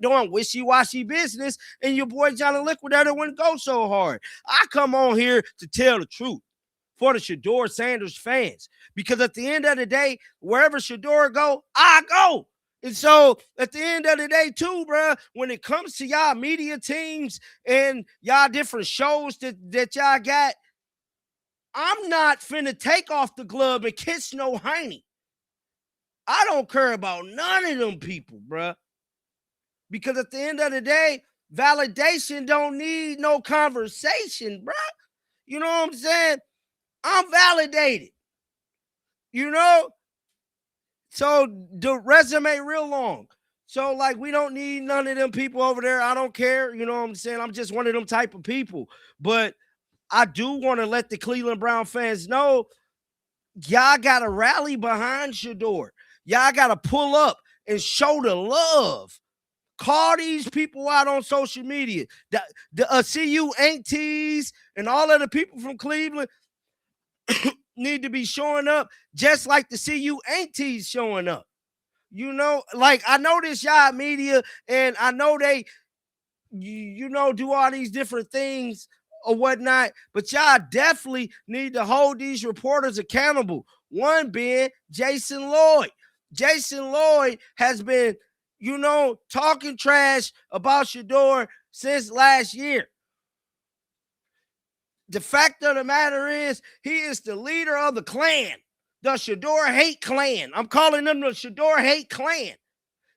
doing wishy-washy business, and your boy Johnny Liquidator wouldn't go so hard. I come on here to tell the truth for the Shaduer Sanders fans, because at the end of the day, wherever Shaduer go, I go. And so at the end of the day, too, bro, when it comes to y'all media teams and y'all different shows that y'all got, I'm not finna take off the glove and kiss no hiney. I don't care about none of them people, bro. Because at the end of the day, validation don't need no conversation, bro. You know what I'm saying? I'm validated. You know? So the resume real long. So like we don't need none of them people over there. I don't care. You know what I'm saying? I'm just one of them type of people. But I do want to let the Cleveland Brown fans know y'all got to rally behind Shaduer. Y'all got to pull up and show the love. Call these people out on social media. The CU aunties and all of the people from Cleveland need to be showing up just like the CU aunties showing up. You know, like I know this y'all media, and I know they, do all these different things or whatnot, but y'all definitely need to hold these reporters accountable. One being Jason Lloyd. Jason Lloyd has been, talking trash about Shaduer since last year. The fact of the matter is, he is the leader of the clan, the Shaduer Hate Clan. I'm calling them the Shaduer Hate Clan.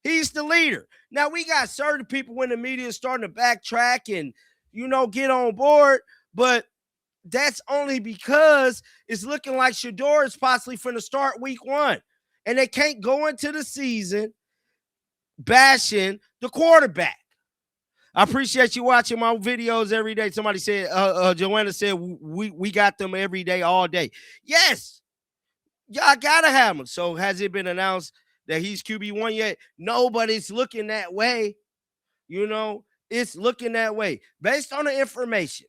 He's the leader. Now, we got certain people in the media starting to backtrack and, get on board, but that's only because it's looking like Shaduer is possibly going to start week 1. And they can't go into the season bashing the quarterback. I appreciate you watching my videos every day. Somebody said, Joanna said, we got them every day, all day. Yes, y'all got to have them. So has it been announced that he's QB1 yet? No, but it's looking that way. It's looking that way. Based on the information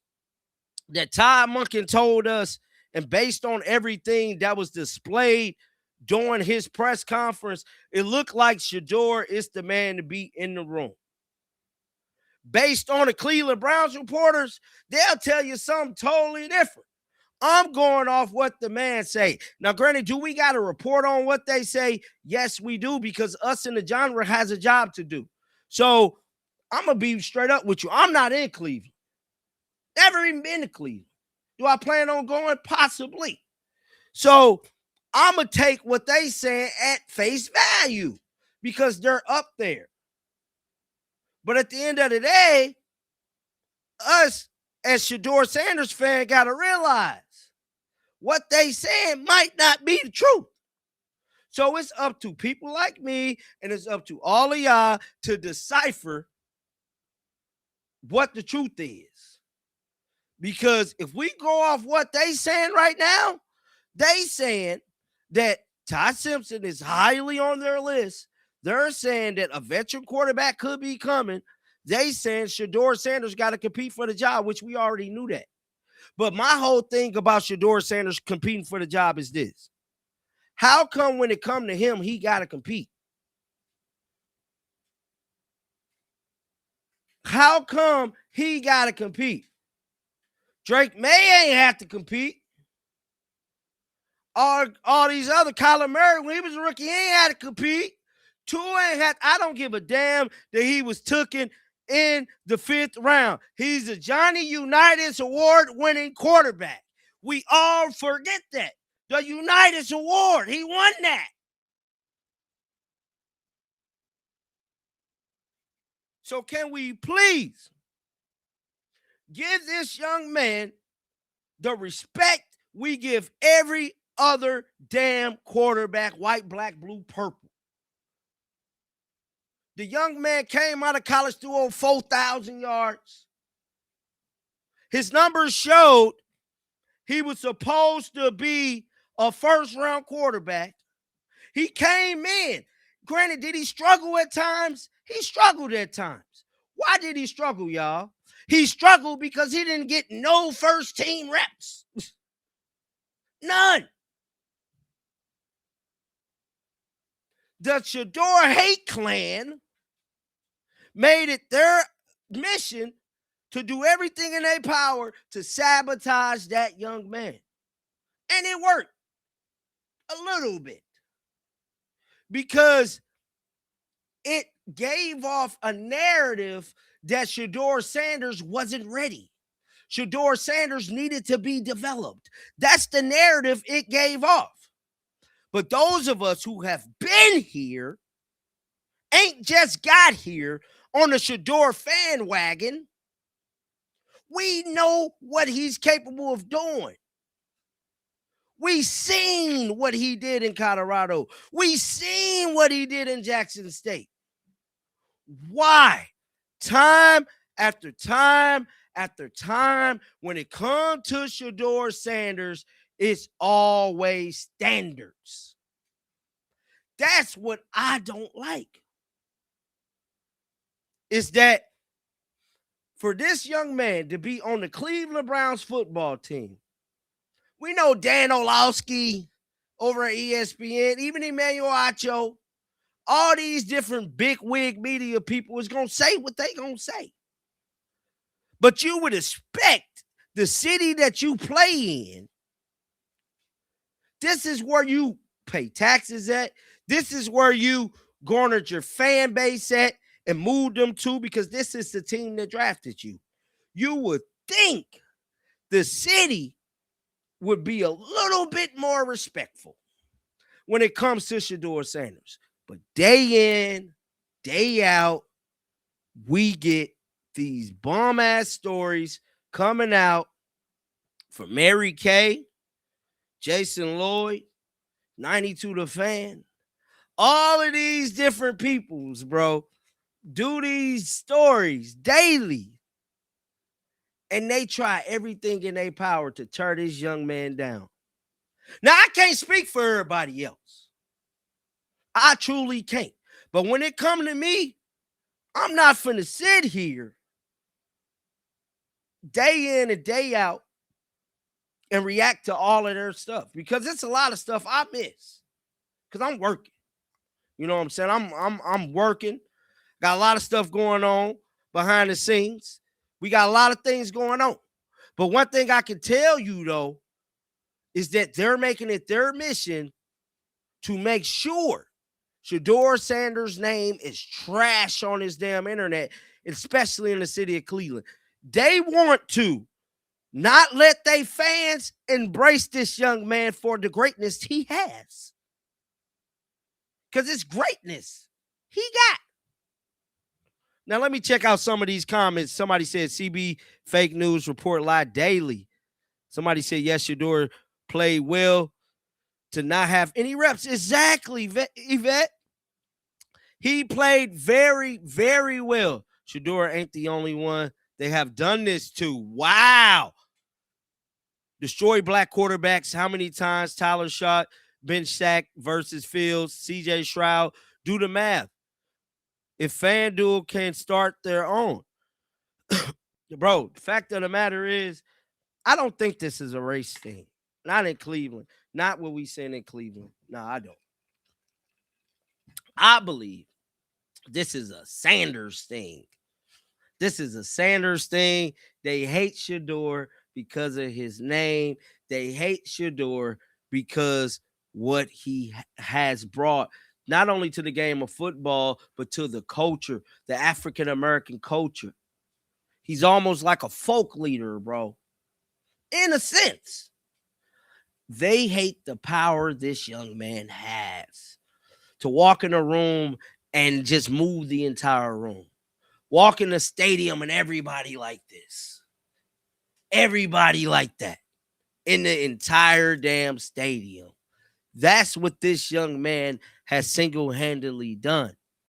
that Todd Monken told us and based on everything that was displayed during his press conference, it looked like Shaduer is the man to be in the room. Based on the Cleveland Browns reporters, they'll tell you something totally different. I'm going off what the man say. Now, granted, do we got to report on what they say? Yes, we do, because us in the genre has a job to do. So I'm going to be straight up with you. I'm not in Cleveland. Never even been to Cleveland. Do I plan on going? Possibly. So I'm going to take what they say at face value because they're up there. But at the end of the day, us as Shaduer Sanders fan got to realize what they saying might not be the truth. So it's up to people like me and it's up to all of y'all to decipher what the truth is. Because if we go off what they saying right now, they saying that Ty Simpson is highly on their list. They're saying that a veteran quarterback could be coming. They saying Shaduer Sanders got to compete for the job, which we already knew that. But my whole thing about Shaduer Sanders competing for the job is this. How come when it come to him, he got to compete? How come he got to compete? Drake May ain't have to compete. All these other, Kyler Murray, when he was a rookie, he ain't had to compete. Tua ain't had, I don't give a damn that he was taken in the 5th round. He's a Johnny Unitas award-winning quarterback. We all forget that. The Unitas Award, he won that. So can we please give this young man the respect we give every other damn quarterback, white, black, blue, purple? The young man came out of college through over 4,000 yards. His numbers showed he was supposed to be a first-round quarterback. He came in. Granted, did he struggle at times? He struggled at times. Why did he struggle, y'all? He struggled because he didn't get no first-team reps. None. The Shaduer Hate Clan made it their mission to do everything in their power to sabotage that young man. And it worked a little bit because it gave off a narrative that Shaduer Sanders wasn't ready. Shaduer Sanders needed to be developed. That's the narrative it gave off. But those of us who have been here ain't just got here on the Shaduer fan wagon. We know what he's capable of doing. We seen what he did in Colorado. We seen what he did in Jackson State. Why? Time after time after time, when it comes to Shaduer Sanders, it's always standards. That's what I don't like. Is that for this young man to be on the Cleveland Browns football team, we know Dan Orlovsky over at ESPN, even Emmanuel Acho, all these different big wig media people is going to say what they going to say. But you would expect the city that you play in, this is where you pay taxes at. This is where you garnered your fan base at and moved them to, because this is the team that drafted you. You would think the city would be a little bit more respectful when it comes to Shaduer Sanders. But day in, day out, we get these bomb-ass stories coming out from Mary Kay, Jason Lloyd, 92 The Fan. All of these different peoples, bro, do these stories daily. And they try everything in their power to tear this young man down. Now, I can't speak for everybody else. I truly can't. But when it comes to me, I'm not finna sit here day in and day out and react to all of their stuff, because it's a lot of stuff I miss because I'm working. You know what I'm saying? I'm working. Got a lot of stuff going on behind the scenes. We got a lot of things going on. But one thing I can tell you, though, is that they're making it their mission to make sure Shaduer Sanders' name is trash on his damn internet, especially in the city of Cleveland. They want to not let their fans embrace this young man for the greatness he has. Because it's greatness he got. Now, let me check out some of these comments. Somebody said CB fake news report lie daily. Somebody said, yes, Shaduer played well to not have any reps. Exactly, Yvette. He played very, very well. Shaduer ain't the only one they have done this to. Wow. Destroy black quarterbacks. How many times? Tyler Shot, bench sack versus Fields, CJ Stroud. Do the math. If FanDuel can start their own. Bro, the fact of the matter is, I don't think this is a race thing. Not in Cleveland. Not what we saying in Cleveland. No, I don't. I believe this is a Sanders thing. This is a Sanders thing. They hate Shaduer because of his name. They hate Shaduer because what he has brought, not only to the game of football, but to the culture, the African-American culture. He's almost like a folk leader, bro. In a sense. They hate the power this young man has to walk in a room and just move the entire room. Walk in the stadium and everybody like this. Everybody like that in the entire damn stadium. That's what this young man has single-handedly done.